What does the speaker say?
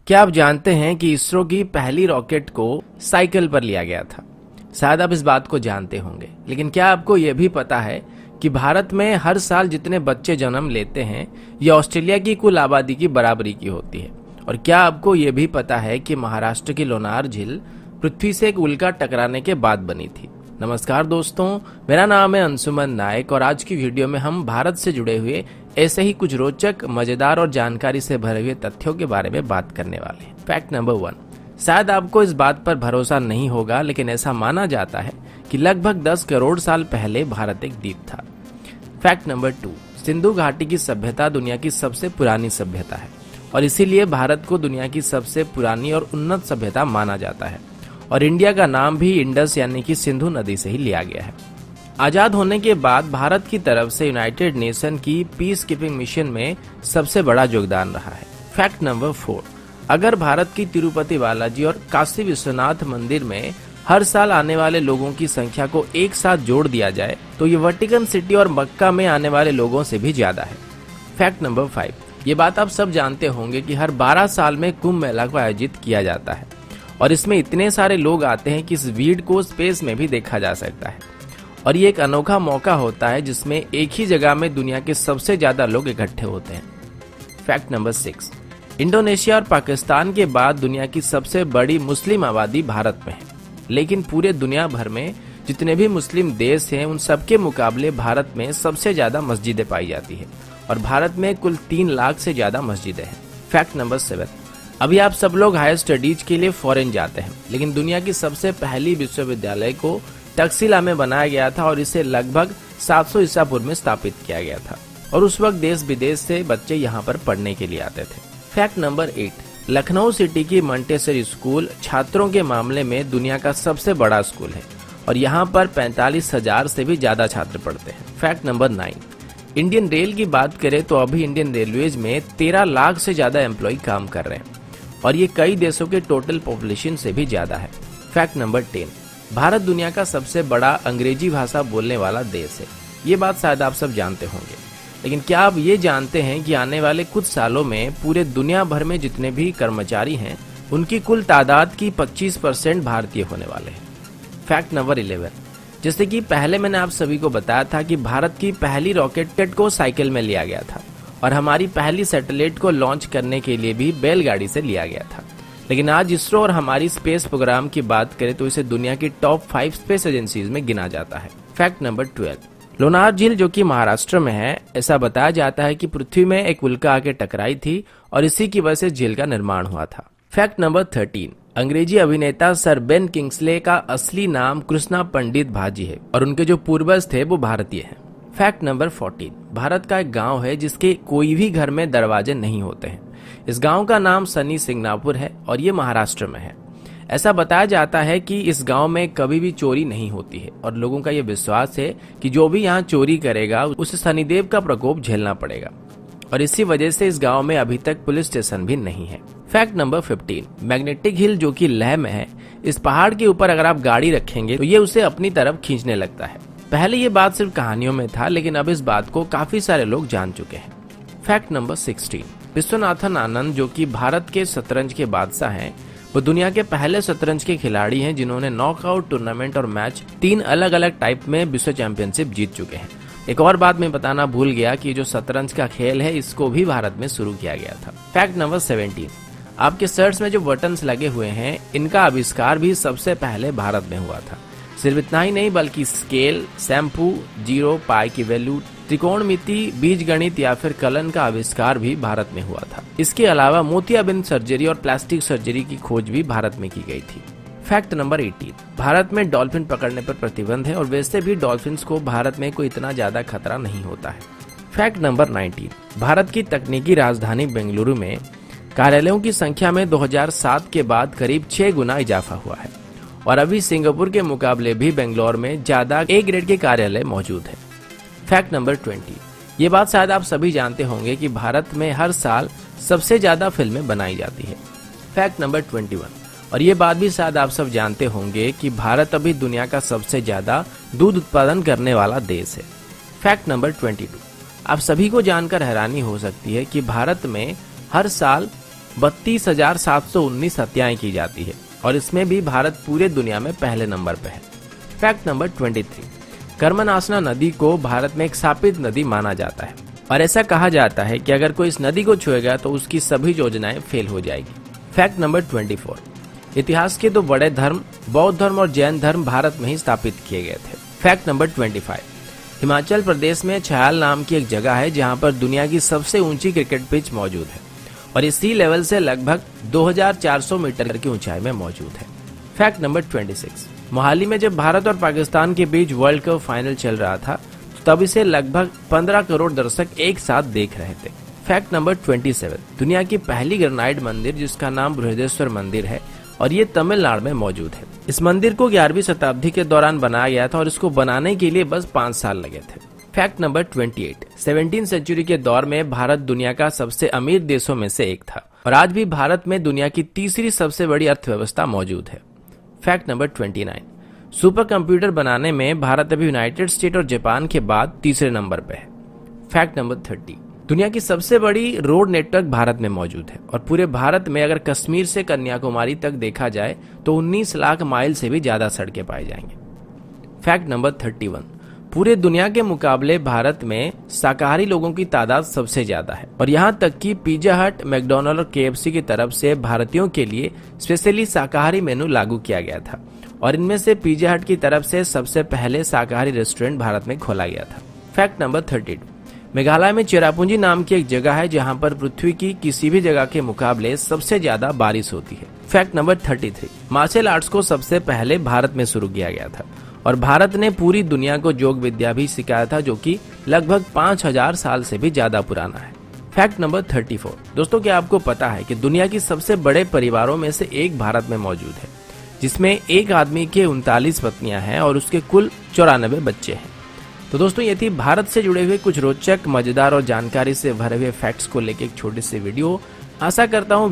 क्या आप जानते हैं कि इसरो की पहली रॉकेट को साइकिल पर लिया गया था? शायद आप इस बात को जानते होंगे, लेकिन क्या आपको यह भी पता है कि भारत में हर साल जितने बच्चे जन्म लेते हैं यह ऑस्ट्रेलिया की कुल आबादी की बराबरी की होती है। और क्या आपको यह भी पता है कि महाराष्ट्र की लोनार झील पृथ्वी से एक उल्का टकराने के बाद बनी थी। नमस्कार दोस्तों, मेरा नाम है अंशुमन नायक और आज की वीडियो में हम भारत से जुड़े हुए ऐसे ही कुछ रोचक, मजेदार और जानकारी से भरे हुए तथ्यों के बारे में बात करने वाले हैं। फैक्ट नंबर 1, शायद आपको इस बात पर भरोसा नहीं होगा, लेकिन ऐसा माना जाता है कि लगभग 10 करोड़ साल पहले भारत एक द्वीप था। फैक्ट नंबर 2, सिंधु घाटी की सभ्यता दुनिया की सबसे पुरानी सभ्यता है और इसीलिए भारत को दुनिया की सबसे पुरानी और उन्नत सभ्यता माना जाता है। और इंडिया का नाम भी इंडस यानी कि सिंधु नदी से ही लिया गया है। आजाद होने के बाद भारत की तरफ से यूनाइटेड नेशन की पीस कीपिंग मिशन में सबसे बड़ा योगदान रहा है। फैक्ट नंबर 4, अगर भारत की तिरुपति बालाजी और काशी विश्वनाथ मंदिर में हर साल आने वाले लोगों की संख्या को एक साथ जोड़ दिया जाए तो ये वेटिकन सिटी और मक्का में आने वाले लोगों से भी ज्यादा है। फैक्ट नंबर 5, ये बात आप सब जानते होंगे कि हर 12 साल में कुंभ मेला को आयोजित किया जाता है और इसमें इतने सारे लोग आते हैं कि इस भीड़ को स्पेस में भी देखा जा सकता है। और ये एक अनोखा मौका होता है जिसमें एक ही जगह में दुनिया के सबसे ज्यादा लोग इकट्ठे होते हैं। फैक्ट नंबर 6, इंडोनेशिया और पाकिस्तान के बाद दुनिया की सबसे बड़ी मुस्लिम आबादी भारत में है, लेकिन पूरे दुनिया भर में जितने भी मुस्लिम देश हैं उन सबके मुकाबले भारत में सबसे ज्यादा मस्जिदें पाई जाती है और भारत में कुल 3 लाख से ज्यादा मस्जिदें हैं। फैक्ट नंबर 7, अभी आप सब लोग हायर स्टडीज के लिए फॉरेन जाते हैं, लेकिन दुनिया की सबसे पहली विश्वविद्यालय को तक्षशिला में बनाया गया था और इसे लगभग 700 ईसा पूर्व में स्थापित किया गया था और उस वक्त देश विदेश से बच्चे यहाँ पर पढ़ने के लिए आते थे। फैक्ट नंबर 8, लखनऊ सिटी की मंटेसरी स्कूल छात्रों के मामले में दुनिया का सबसे बड़ा स्कूल है और यहाँ पर 45,000 से भी ज्यादा छात्र पढ़ते हैं। फैक्ट नंबर 9, इंडियन रेल की बात करें तो अभी इंडियन रेलवेज में 13 लाख से ज्यादा एम्प्लॉय काम कर रहे हैं और ये कई देशों के टोटल पॉपुलेशन से भी ज्यादा है। फैक्ट नंबर 10, भारत दुनिया का सबसे बड़ा अंग्रेजी भाषा बोलने वाला देश है। ये बात शायद आप सब जानते होंगे, लेकिन क्या आप ये जानते हैं कि आने वाले कुछ सालों में पूरे दुनिया भर में जितने भी कर्मचारी हैं उनकी कुल तादाद की 25% भारतीय होने वाले हैं। फैक्ट नंबर 11, जैसे कि पहले मैंने आप सभी को बताया था कि भारत की पहली रॉकेट को साइकिल में लिया गया था और हमारी पहली सैटेलाइट को लॉन्च करने के लिए भी बैलगाड़ी से लिया गया था, लेकिन आज इसरो और हमारी स्पेस प्रोग्राम की बात करें तो इसे दुनिया की टॉप 5 स्पेस एजेंसीज में गिना जाता है। फैक्ट नंबर 12, लोनार झील जो कि महाराष्ट्र में है, ऐसा बताया जाता है कि पृथ्वी में एक उल्का आके टकराई थी और इसी की वजह से झील का निर्माण हुआ था। फैक्ट नंबर 13, अंग्रेजी अभिनेता सर बेन किंग्सले का असली नाम कृष्णा पंडित भाजी है और उनके जो पूर्वज थे वो भारतीय हैं। फैक्ट नंबर 14, भारत का एक गांव है जिसके कोई भी घर में दरवाजे नहीं होते हैं। इस गांव का नाम सनी सिंगनापुर है और ये महाराष्ट्र में है। ऐसा बताया जाता है कि इस गांव में कभी भी चोरी नहीं होती है और लोगों का ये विश्वास है कि जो भी यहाँ चोरी करेगा उसे शनिदेव का प्रकोप झेलना पड़ेगा और इसी वजह से इस गांव में अभी तक पुलिस स्टेशन भी नहीं है। फैक्ट नंबर 15, मैग्नेटिक हिल जो कि लेह में है, इस पहाड़ के ऊपर अगर आप गाड़ी रखेंगे तो ये उसे अपनी तरफ खींचने लगता है। पहले ये बात सिर्फ कहानियों में था, लेकिन अब इस बात को काफी सारे लोग जान चुके हैं। फैक्ट नंबर 16, विश्वनाथन आनंद जो कि भारत के शतरंज के बादशाह हैं, वो दुनिया के पहले शतरंज के खिलाड़ी हैं जिन्होंने नॉकआउट टूर्नामेंट और मैच 3 अलग अलग टाइप में विश्व चैंपियनशिप जीत चुके हैं। एक और बात मैं बताना भूल गया कि जो शतरंज का खेल है इसको भी भारत में शुरू किया गया था। फैक्ट नंबर 17, आपके शर्ट्स में जो बटन्स लगे हुए हैं इनका आविष्कार भी सबसे पहले भारत में हुआ था। सिर्फ इतना ही नहीं बल्कि स्केल, शैम्पू, जीरो, पाई की वैल्यू, त्रिकोणमिति, बीजगणित या फिर कलन का आविष्कार भी भारत में हुआ था। इसके अलावा मोतियाबिंद सर्जरी और प्लास्टिक सर्जरी की खोज भी भारत में की गई थी। फैक्ट नंबर 18, भारत में डॉल्फिन पकड़ने पर प्रतिबंध है और वैसे भी डॉल्फिन्स को भारत में कोई इतना ज्यादा खतरा नहीं होता है। फैक्ट नंबर 19, भारत की तकनीकी राजधानी बेंगलुरु में कार्यालयों की संख्या में 2007 के बाद करीब 6 गुना इजाफा हुआ है और अभी सिंगापुर के मुकाबले भी बेंगलोर में ज्यादा ए ग्रेड के कार्यालय मौजूद है। फैक्ट नंबर 20, ये बात शायद आप सभी जानते होंगे कि भारत में हर साल सबसे ज्यादा फिल्में बनाई जाती है। फैक्ट नंबर 21, और ये बात भी शायद आप सब जानते होंगे कि भारत अभी दुनिया का सबसे ज्यादा दूध उत्पादन करने वाला देश है। फैक्ट नंबर 22, आप सभी को जानकर हैरानी हो सकती है कि भारत में हर साल 32,719 हत्याएं की जाती है और इसमें भी भारत पूरे दुनिया में पहले नंबर पर है। फैक्ट नंबर 23, कर्मनासना नदी को भारत में एक शापित नदी माना जाता है और ऐसा कहा जाता है कि अगर कोई इस नदी को छुएगा तो उसकी सभी योजनाएं फेल हो जाएगी। फैक्ट नंबर 24, इतिहास के दो बड़े धर्म बौद्ध धर्म और जैन धर्म भारत में ही स्थापित किए गए थे। फैक्ट नंबर 25, हिमाचल प्रदेश में छयाल नाम की एक जगह है जहां पर दुनिया की सबसे ऊंची क्रिकेट पिच मौजूद है और ये सी लेवल से लगभग 2400 मीटर की ऊंचाई में मौजूद है। फैक्ट नंबर 26, मोहाली में जब भारत और पाकिस्तान के बीच वर्ल्ड कप फाइनल चल रहा था तब इसे लगभग 15 करोड़ दर्शक एक साथ देख रहे थे। फैक्ट नंबर 27, दुनिया की पहली ग्रेनाइट मंदिर जिसका नाम बृहदेश्वर मंदिर है और ये तमिलनाडु में मौजूद है। इस मंदिर को 11वीं शताब्दी के दौरान बनाया गया था और इसको बनाने के लिए बस 5 साल लगे थे। फैक्ट नंबर 28, 17वीं सेंचुरी के दौर में भारत दुनिया का सबसे अमीर देशों में से एक था और आज भी भारत में दुनिया की तीसरी सबसे बड़ी अर्थव्यवस्था मौजूद है। फैक्ट नंबर 29, सुपर कंप्यूटर बनाने में भारत अभी यूनाइटेड स्टेट और जापान के बाद तीसरे नंबर पे है। फैक्ट नंबर 30, दुनिया की सबसे बड़ी रोड नेटवर्क भारत में मौजूद है और पूरे भारत में अगर कश्मीर से कन्याकुमारी तक देखा जाए तो 19 लाख माइल से भी ज्यादा सड़कें पाई जाएंगे। फैक्ट नंबर 31, पूरे दुनिया के मुकाबले भारत में शाकाहारी लोगों की तादाद सबसे ज्यादा है और यहाँ तक कि पिज्जा हट, मैकडॉनल्ड और KFC की तरफ से भारतीयों के लिए स्पेशली शाकाहारी मेनू लागू किया गया था और इनमें से पिज्जा हट की तरफ से सबसे पहले शाकाहारी रेस्टोरेंट भारत में खोला गया था। फैक्ट नंबर 32, मेघालय में चेरापूंजी नाम की एक जगह है जहां पर पृथ्वी की किसी भी जगह के मुकाबले सबसे ज्यादा बारिश होती है। फैक्ट नंबर 33, मार्शल आर्ट्स को सबसे पहले भारत में शुरू किया गया था और भारत ने पूरी दुनिया को योग विद्या भी सिखाया था जो कि लगभग 5000 साल से भी ज्यादा पुराना है। फैक्ट नंबर 34, दोस्तों क्या आपको पता है कि दुनिया की सबसे बड़े परिवारों में से एक भारत में मौजूद है जिसमें एक आदमी के 39 पत्नियां हैं और उसके कुल 94 बच्चे हैं। तो दोस्तों ये थी भारत से जुड़े हुए कुछ रोचक, मजेदार और जानकारी से भरे हुए फैक्ट्स को लेकर एक छोटी सी वीडियो। आशा करता हूँ